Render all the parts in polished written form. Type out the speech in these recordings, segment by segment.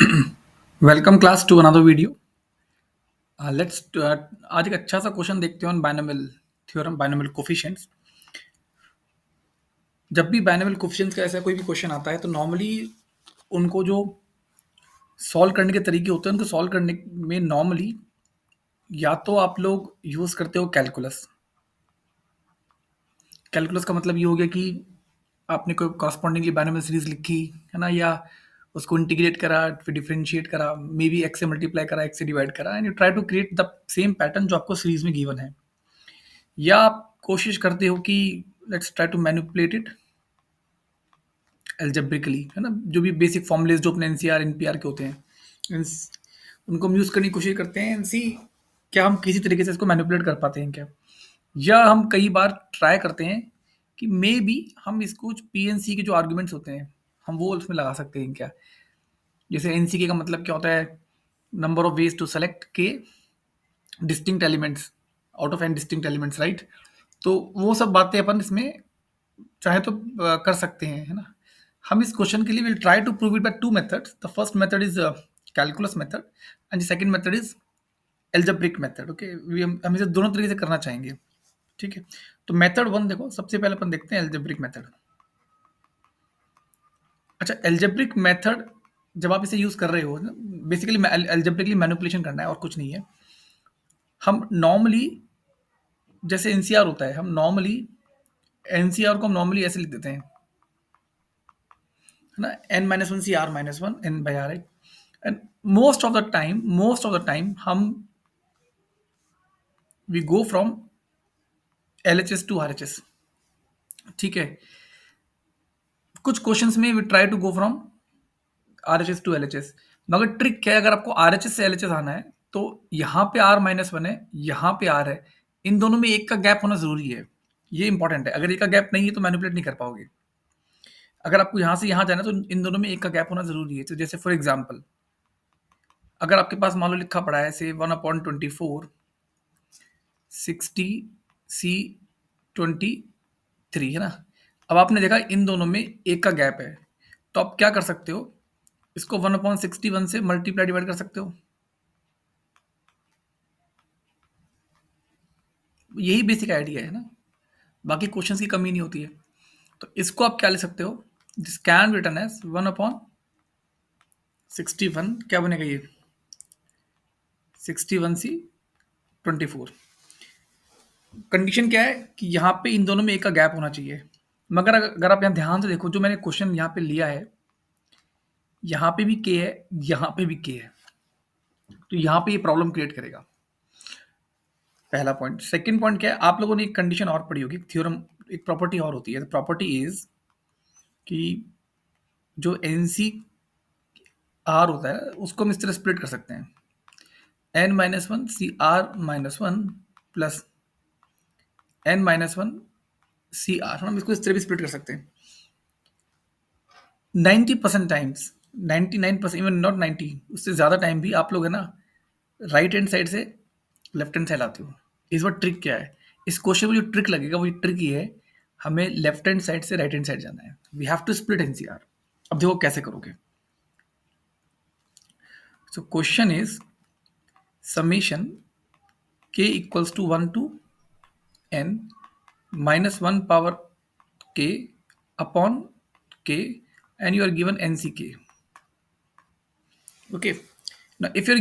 Welcome class to another video. Let's आज एक अच्छा सा क्वेश्चन देखते हैं on binomial theorem, binomial coefficients. जब भी बाइनोमियल कोफिशिएंट्स का ऐसा कोई भी क्वेश्चन आता है तो नॉर्मली उनको जो सॉल्व करने के तरीके होते हैं, उनको सॉल्व करने में नॉर्मली या तो आप लोग यूज करते हो कैलकुलस। कैलकुलस का मतलब ये हो गया कि आपने कोई कॉरस्पॉन्डिंगली बाइनोमियल सीरीज लिखी है ना, या उसको इंटीग्रेट करा, फिर डिफरेंशिएट करा, मे बी एक्स से मल्टीप्लाई करा, एक्स से डिवाइड करा, and you try to create the same pattern जो आपको सीरीज में गिवन है। या आप कोशिश करते हो कि let's try to manipulate it algebraically, है ना, जो भी बेसिक फॉर्मूलेस जो अपने एनसीआर एनपीआर के होते हैं, उनको हम यूज करने की कोशिश करते हैं एंड सी क्या हम किसी तरीके से इसको मैनिपुलेट कर पाते हैं क्या। या हम कई बार ट्राई करते हैं कि मे बी हम इसको पीएनसी के जो आर्ग्यूमेंट्स होते हैं हम वो उसमें लगा सकते हैं क्या। जैसे एनसीके का मतलब क्या होता है, number of ways to select के distinct elements out of N distinct elements, right. तो वो सब बातें अपन इसमें चाहे तो कर सकते हैं, है ना। हम इस क्वेश्चन के लिए will try to prove it by two methods. The first method is calculus method and the second method is algebraic method. Okay, हम इसे दोनों तरीके से करना चाहेंगे, ठीक है। तो मेथड वन देखो, सबसे पहले अपन देखते हैं एल्जेब्रिक मेथड। अच्छा, एल्जेब्रिक मेथड जब आप इसे यूज कर रहे हो, बेसिकली एल्जेब्रिकली मैनिपुलेशन करना है और कुछ नहीं है। हम नॉर्मली जैसे एनसीआर होता है, हम नॉर्मली एनसीआर को हम नॉर्मली ऐसे लिख देते हैं, है ना, N minus one C R minus one N by R, and most of the time हम we go from L H S to R H S, ठीक है। कुछ क्वेश्चंस में we try to go from R H S to L H S, मगर trick क्या है, अगर आपको आर एच एस से एल एच एस आना है तो यहाँ पे आर माइनस वन है, यहाँ पे आर है, इन दोनों में एक का गैप होना जरूरी है। ये इंपॉर्टेंट है, अगर एक का गैप नहीं है तो मैनिपुलेट नहीं कर पाओगे। अगर आपको यहाँ से यहाँ जाना है तो इन दोनों में एक का गैप होना जरूरी है। तो जैसे फॉर एग्जाम्पल, अगर आपके पास मान लो लिखा पड़ा है से 1/24 60 सी 23, है ना। अब आपने देखा इन दोनों में एक का गैप है, तो आप क्या कर सकते हो, इसको 1/61 से मल्टीप्लाई डिवाइड कर सकते हो। यही बेसिक आइडिया है ना, बाकी क्वेश्चंस की कमी नहीं होती है। तो इसको आप क्या ले सकते हो, दिस कैन रिटर्न एज 1/61, क्या बनेगा ये 61C 24। कंडीशन क्या है कि यहाँ पे इन दोनों में एक का गैप होना चाहिए। मगर अगर आप यहाँ ध्यान से देखो, जो मैंने क्वेश्चन यहाँ पे लिया है, यहाँ पे भी के है, यहाँ पे भी के है, तो यहाँ पे ये प्रॉब्लम क्रिएट करेगा। पहला पॉइंट। सेकंड पॉइंट क्या है, आप लोगों ने एक कंडीशन और पढ़ी होगी, थ्योरम, एक प्रॉपर्टी और होती है। प्रॉपर्टी इज कि जो एन सी आर होता है उसको हम इस तरह स्प्लिट कर सकते हैं, n minus one C R minus one plus n minus one सी आर, हम इसको इस तरह भी स्प्लिट कर सकते हैं। 90% टाइम्स, 99%, इवन नॉट 90, उससे ज़्यादा टाइम भी आप लोग है ना राइट हैंड साइड से लेफ्ट हैंड साइड आते हो। इस बार ट्रिक क्या है, इस क्वेश्चन में जो ट्रिक लगेगा वो ट्रिक ये है, हमें लेफ्ट हैंड साइड से राइट हैंड साइड जाना है। We have to split n c r. अब देखो कैसे करोगे। So question is summation k equals to 1 to n minus 1 power k upon k, and you are given nck. Okay, now if you're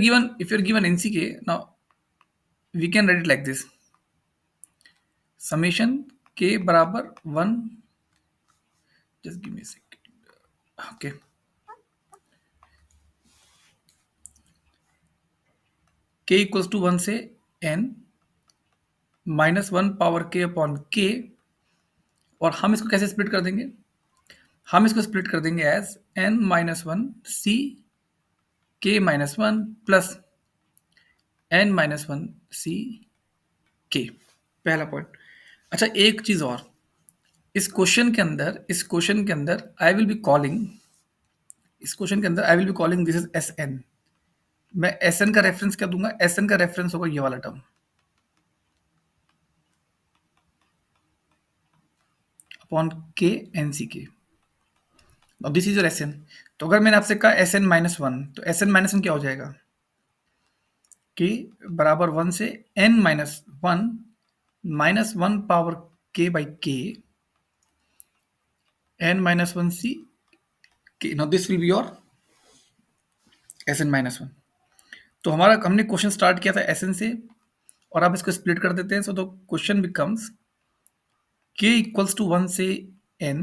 given nck, now we can write it like this, summation k बराबर 1, just give me a second. Okay, k equals to 1 से n minus one power k upon k, और हम इसको कैसे split कर देंगे, हम इसको स्प्लिट कर देंगे as n minus one C k minus one plus n minus one C K. पहला पॉइंट। अच्छा, एक चीज और, इस क्वेश्चन के अंदर आई विल बी कॉलिंग, इस क्वेश्चन के अंदर I will be calling this is s n. मैं एस एन का रेफरेंस क्या दूंगा, एस एन का रेफरेंस होगा ये वाला term upon k n c k. अब this is your s n. तो अगर मैंने आपसे कहा Sn-1, तो Sn-1 क्या हो जाएगा? k बराबर 1 से n-1 -1 power k by k n-1 c k. Now this will be your Sn-1. तो हमारा हमने क्वेश्चन स्टार्ट किया था Sn से, और आप इसको स्प्लिट कर देते हैं, so the question becomes k equals to 1 से n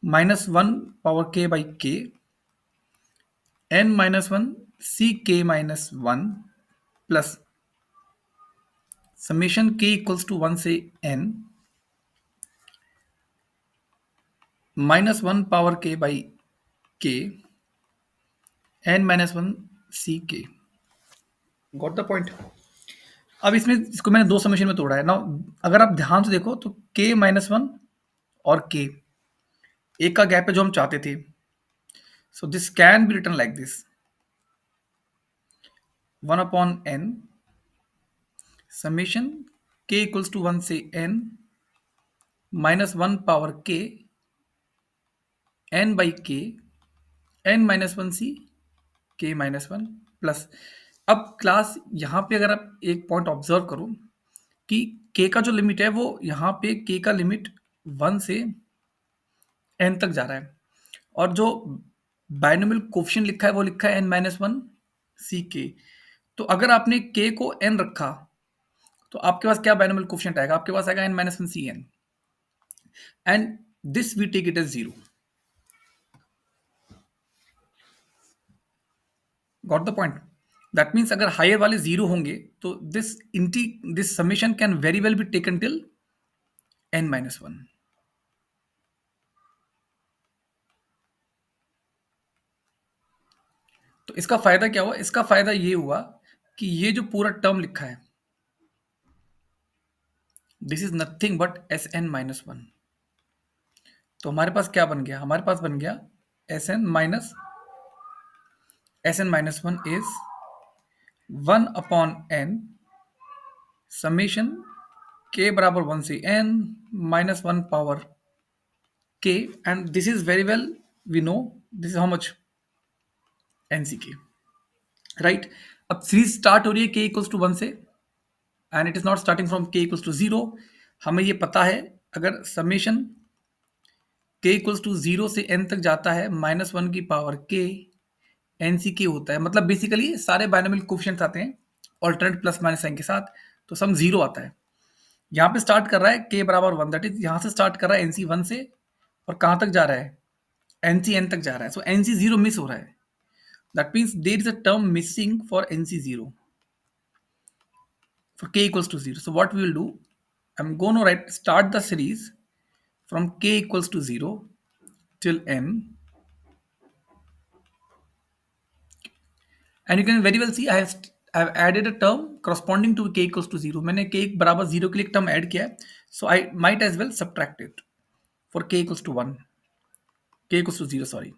-1 power k by k n-1 ck-1 plus summation k equals to 1 से n -1 power k by k n-1 ck. Got the point? अब इसमें इसको मैंने दो समेशन में तोड़ा है ना। अगर आप ध्यान से देखो तो k-1 और k एक का गैप है जो हम चाहते थे, so this can be written like this 1 upon n summation k equals to 1 से n -1 power k n by k n-1 c k-1 plus. अब क्लास यहाँ पे अगर आप एक पॉइंट ऑब्जर्व करो कि k का जो लिमिट है वो यहाँ पे k का लिमिट 1 से n तक जा रहा है, और जो बाइनोमियल कोफिशिएंट लिखा है वो लिखा है n-1 ck. तो अगर आपने k को n रखा तो आपके पास क्या बाइनोमियल कोफिशिएंट आएगा? आपके पास आएगा n-1 cn, and this we take it as 0. Got the point? That means अगर हायर वाले 0 होंगे तो this summation can very well be taken till n-1. तो इसका फायदा क्या हुआ? इसका फायदा ये हुआ कि ये जो पूरा टर्म लिखा है this is nothing but Sn-1. तो हमारे पास क्या बन गया? हमारे पास बन गया Sn-1 is 1 upon n summation k बराबर 1 से n -1 power k, and this is very well we know this is how much nck, right? अब सीरीज स्टार्ट हो रही है k इक्वल्स टू 1 से, and it is not starting from k equals to 0. हमें ये पता है अगर समेशन k इक्वल्स टू 0 से n तक जाता है -1 की पावर k nck होता है, मतलब बेसिकली सारे बाइनोमियल कोफिशिएंट्स आते हैं ऑल्टरनेट प्लस माइनस साइन के साथ, तो सम 0 आता है. यहाँ पे स्टार्ट कर रहा है k बराबर 1, दैट इज यहाँ से स्टार्ट कर रहा है nc 1 से, और कहाँ तक जा रहा है? nc n तक जा रहा है. सो nc 0 मिस हो रहा है. That means there is a term missing for nc 0 for k equals to 0. So what we will do, I'm going to start the series from k equals to 0 till n, and you can very well see I have added a term corresponding to k equals to 0. मैंने k बराबर 0 के लिए एक term add किया है, so I might as well subtract it for k equals to 1, k equals to 0, sorry.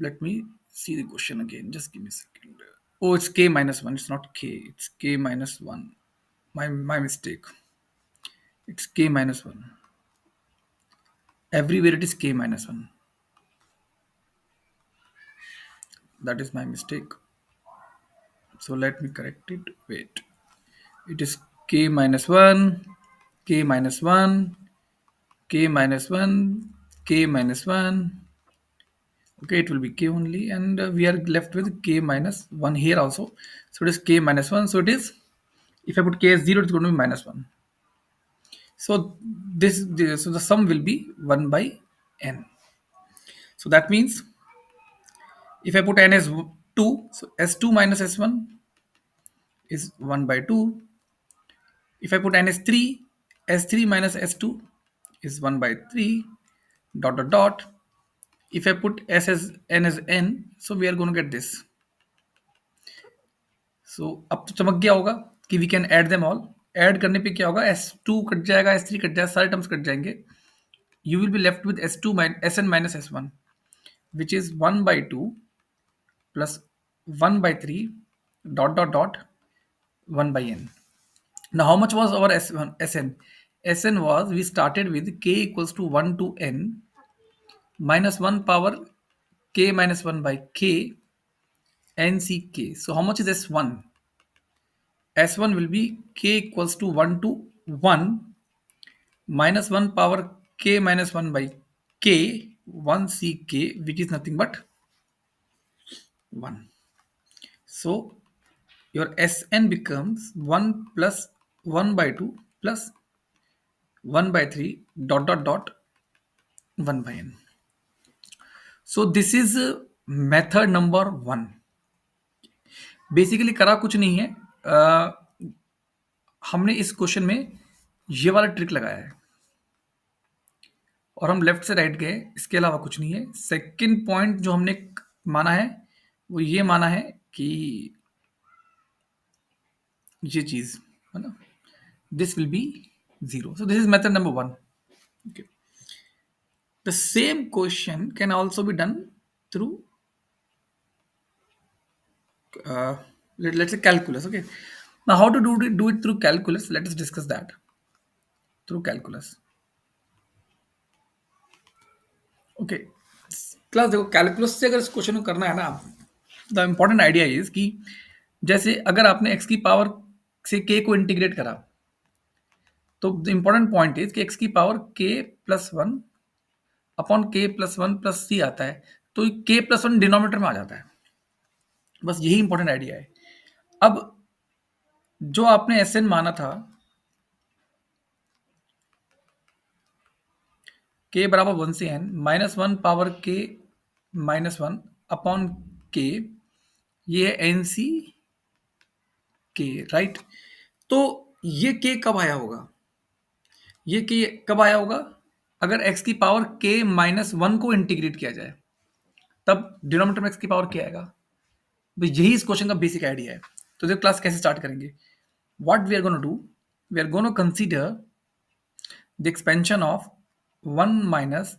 Let me see the question again, just give me a second. Oh, it's k minus 1, it's not k, it's k minus 1. My mistake. It's k minus 1. Everywhere it is k minus 1. That is my mistake. So let me correct it. Wait. It is k minus 1, k minus 1, k minus 1, k minus 1. Okay, it will be k only, and we are left with k minus 1 here also. So it is k minus 1. So it is, if I put k as 0, it's going to be minus 1. So so the sum will be 1 by n. So that means if I put n as 2, so s2 minus s1 is 1 by 2. If I put n as 3, s3 minus s2 is 1 by 3, dot dot dot. If I put s as n as n, so we are going to get this. So अब तो चमक गया होगा कि we can add them all. Add करने पे क्या होगा? s2 कट जाएगा, s3 कट जाएगा, सारे टर्म्स कट जाएंगे. You will be left with sn minus s1, which is 1 by 2 plus 1 by 3 dot dot dot 1 by n. Now, how much was our S1, Sn? Sn was, we started with k equals to 1 to n minus 1 power k minus 1 by k n c k. So, how much is S1? S1 will be k equals to 1 to 1 minus 1 power k minus 1 by k 1 c k, which is nothing but 1. So, your Sn becomes 1 plus 1 by 2 plus 1 by 3 dot dot dot 1 by n. So this is method number 1. Basically करा कुछ नहीं है, हमने इस question में ये वाला trick लगाया है और हम लेफ्ट से राइट गए, इसके अलावा कुछ नहीं है. सेकंड पॉइंट जो हमने माना है वो ये माना है कि ये चीज है ना, this will be 0. So this is method number 1. Okay. The same question can also be done through uh, let's say calculus. Okay. Now how to do it through calculus? Let us discuss that through calculus. Okay class, देखो calculus से अगर इस question को करना है ना, the important idea is कि जैसे अगर आपने एक्स की पावर से के को इंटीग्रेट करा, तो द इम्पॉर्टेंट पॉइंट इज कि एक्स की पावर के प्लस वन अपॉन के प्लस वन प्लस सी आता है, तो के प्लस वन डिनोमिनेटर में आ जाता है. बस यही इंपॉर्टेंट आइडिया है. अब जो आपने एस एन माना था के बराबर 1 से n माइनस 1 पावर के माइनस 1 अपॉन के, ये है एन सी के, राइट. तो ये के कब आया होगा, ये के कब आया होगा, अगर x की पावर k माइनस 1 को इंटीग्रेट किया जाए, तब डिनोमिनेटर में x की पावर क्या आएगा. तो यही इस क्वेश्चन का बेसिक आइडिया है. तो देखो क्लास कैसे स्टार्ट करेंगे. What we are gonna do, we are gonna consider the expansion of 1 minus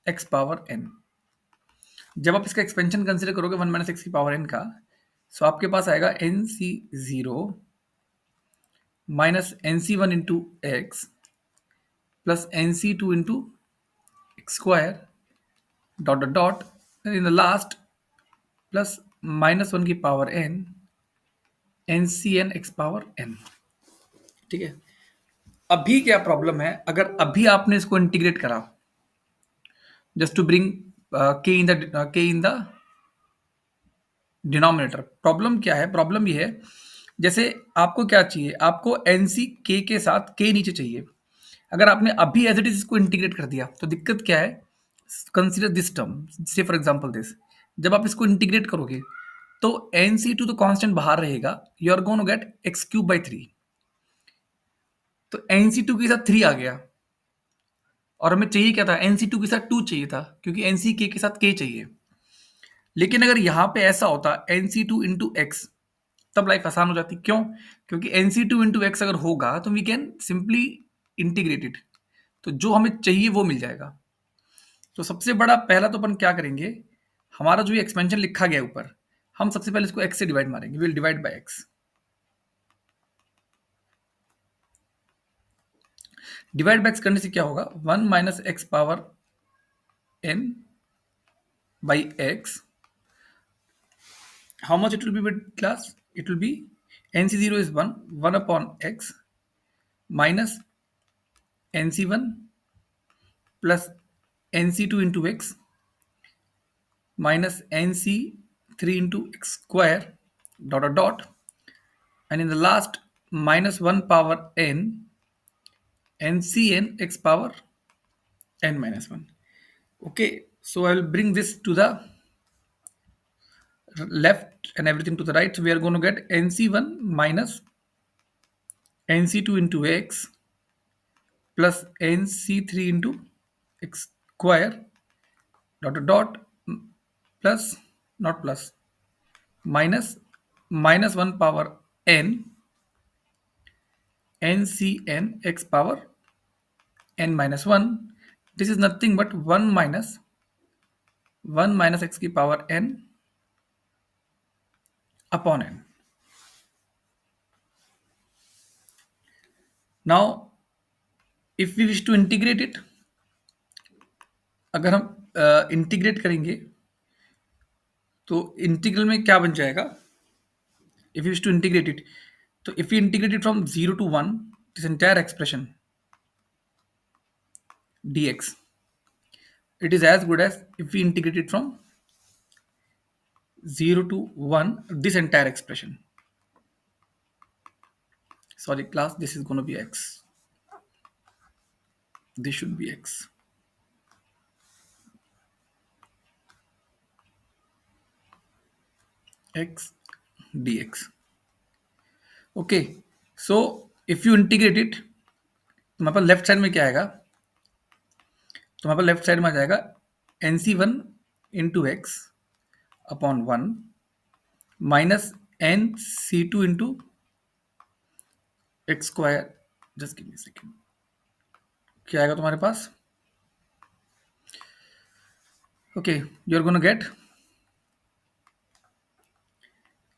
x power n. जब आप इसका एक्सपेंशन कंसीडर करोगे 1 माइनस एक्स की पावर n का, सो आपके पास आएगा n c zero minus n c one into x plus n c two into x square dot dot dot in the last plus minus 1 की power n n c n x power n. ठीक है. अभी क्या problem है, अगर अभी आपने इसको इंटीग्रेट करा जस्ट टू ब्रिंग के इन द डिनोमिनेटर, प्रॉब्लम क्या है, प्रॉब्लम ये है जैसे आपको क्या चाहिए, आपको एनसी के साथ के नीचे चाहिए. अगर आपने अभी एज इट इज इसको इंटीग्रेट कर दिया तो दिक्कत क्या है, consider this term, say for example this, जब आप इसको इंटीग्रेट करोगे तो एन सी टू तो कॉन्स्टेंट बाहर रहेगा, you are gonna get x cube by 3. तो एन सी टू के साथ 3 आ गया और हमें चाहिए क्या था, एन सी टू के साथ 2 चाहिए था, क्योंकि एन सी के साथ के चाहिए. लेकिन अगर यहाँ पे ऐसा होता n c two into x, तब लाइफ आसान हो जाती. क्यों, क्योंकि n c two into x अगर होगा तो we can simply integrate it, तो जो हमें चाहिए वो मिल जाएगा. तो सबसे बड़ा पहला तो अपन क्या करेंगे, हमारा जो ये एक्सपेंशन लिखा गया है ऊपर, हम सबसे पहले इसको x से डिवाइड मारेंगे, will divide by x. Divide by x करने से क्या होगा, 1 minus x power n by x. How much it will be with class, it will be nc0 is 1 upon x minus nc1 plus nc2 into x minus nc3 into x square dot dot dot, and in the last minus 1 power n ncn x power n minus 1. Okay, so I will bring this to the left and everything to the right. So we are going to get nc1 minus nc2 into x plus nc3 into x square dot dot dot plus, not plus, minus 1 power n ncn x power n minus 1. This is nothing but 1 minus x की power n upon n. Now if we wish to integrate it, अगर हम integrate करेंगे तो integral में क्या बन जाएगा? If you wish to integrate it, तो if you integrate it from 0 to 1, this entire expression dx, it is as good as if we integrate it from 0 to 1, this entire expression. Sorry class, this is going to be x, this should be x. X dx. Okay, so if you integrate it, तुम्हारे पास left side में क्या आएगा? तुम्हारे पास left side में आ जाएगा nc1 into X upon 1 minus nc2 into x square. Just give me second. क्या आएगा तुम्हारे पास? Okay, you are gonna get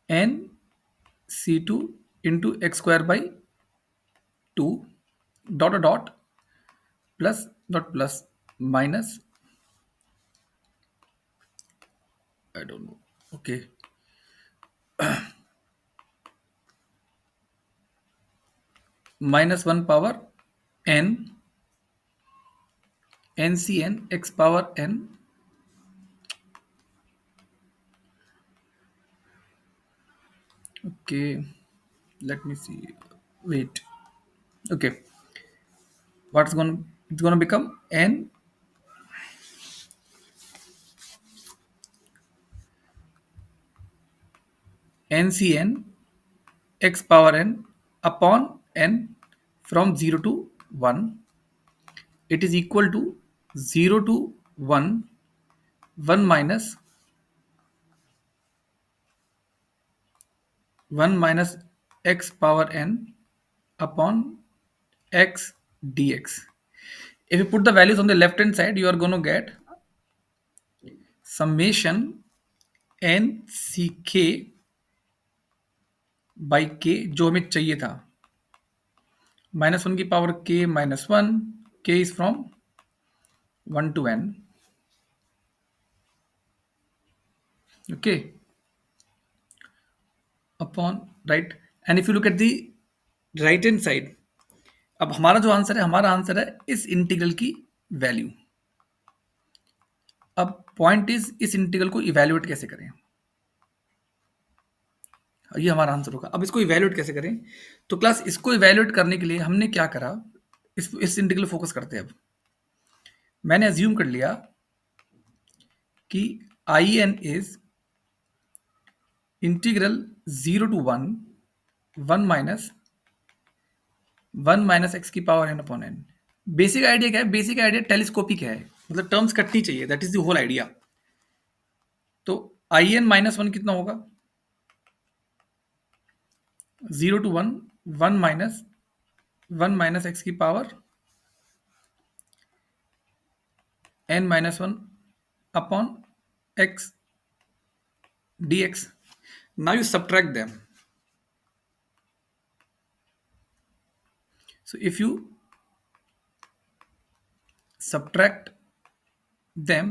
nc2 into x square by 2 dot dot plus dot plus minus, I don't know. Okay, minus 1 power n ncn x power n. Okay, let me see. Wait. Okay, what's going to, it's going to become n ncn x power n upon n from 0 to 1. It is equal to 0 to 1 1 minus 1 minus x power n upon x dx. If you put the values on the left hand side, you are going to get summation n c k by k, जो हमें चाहिए था, -1 की power k -1, k is from 1 to n. Okay, upon right, and if you look at the right hand side, अब हमारा जो answer है, हमारा आंसर है इस इंटीग्रल की वैल्यू. अब पॉइंट इज इस इंटीग्रल को इवैल्यूएट कैसे करें? ये हमारा आंसर होगा. अब इसको इवैल्यूएट कैसे करें? तो क्लास इसको इवैल्यूएट करने के लिए हमने क्या करा, इस इंटीग्रल फोकस करते हैं. अब मैंने अज्यूम कर लिया कि I N is integral 0 to 1 1 minus x की power N upon N. Basic idea क्या है? बेसिक आइडिया टेलीस्कोपिक है, मतलब टर्म्स कटनी चाहिए, that is the whole idea. तो आई एन -1 कितना होगा? 0 to 1 1 माइनस एक्स की power n -1 upon x dx. Now you subtract them. So if you subtract them,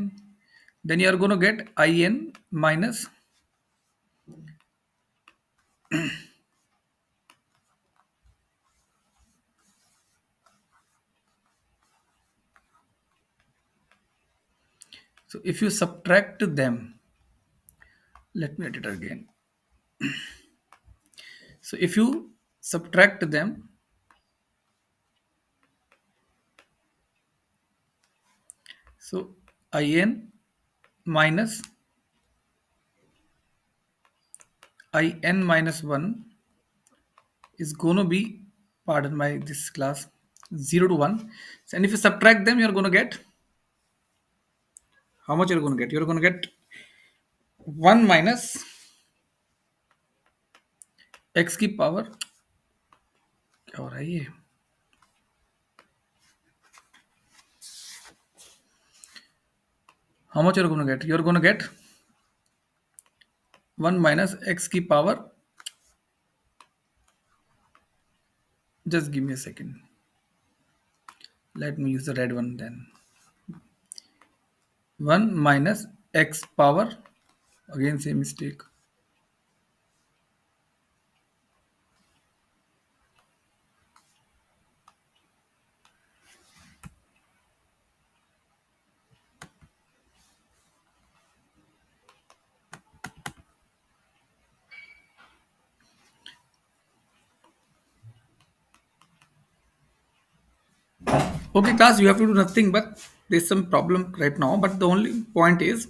then you are going to get in minus so if you subtract them, let me write it again. So if you subtract them, so in minus in minus 1 is going to be, pardon my this class, 0 to 1. So, and if you subtract them, you're going to get, how much you're going to get? You're going to get 1 minus x की power, क्या हो रहा है ये? How much you're going to get? You're going to get 1 minus x की power Just give me a second. Let me use the red one then. 1 minus x power, again same mistake. Okay, class, you have to do nothing, but there's some problem right now. But the only point is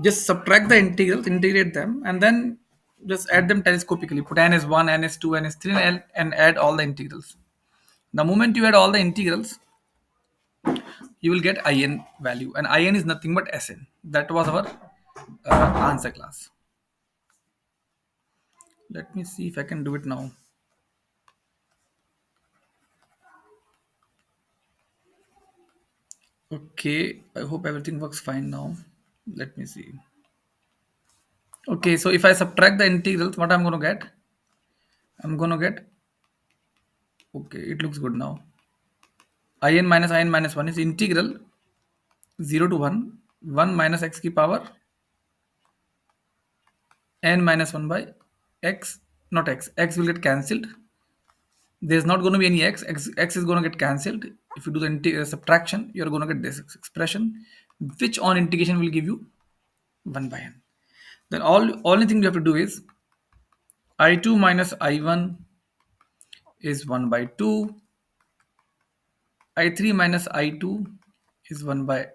just subtract the integrals, integrate them, and then just add them telescopically. Put n is 1, n is 2, n is 3, and add all the integrals. The moment you add all the integrals, you will get in value, and in is nothing but Sn. That was our answer, class. Let me see if I can do it now. Okay, I hope everything works fine now. Let me see. Okay, so if I subtract the integrals, what I'm going to get? I'm going to get, okay, it looks good now. In minus 1 is integral 0 to 1, 1 minus x ki power n minus 1 by x, not x will get cancelled. There's not going to be any x is going to get cancelled. If you do the subtraction, you're going to get this expression, which on integration will give you 1 by n. Then only thing you have to do is I2 minus I1 is 1 by 2, I3 minus I2 is 1 by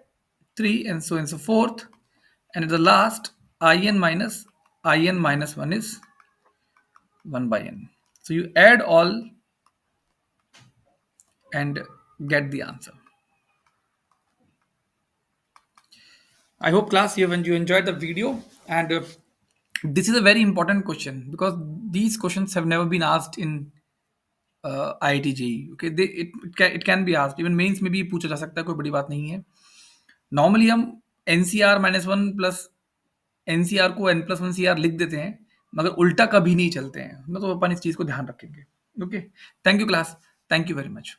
3, and so on and so forth. And at the last, in minus 1 is 1 by n. So you add all and get the answer. I hope, class, you enjoyed the video, and this is a very important question because these questions have never been asked in IIT JEE. Okay, it can be asked, even mains में भी पूछा जा सकता है, कोई बड़ी बात नहीं है. नॉर्मली हम NCR -1 प्लस NCR को N+1 CR लिख देते हैं, मगर उल्टा कभी नहीं चलते हैं. तो अपन इस चीज को ध्यान रखेंगे. Okay, thank you class, thank you very much.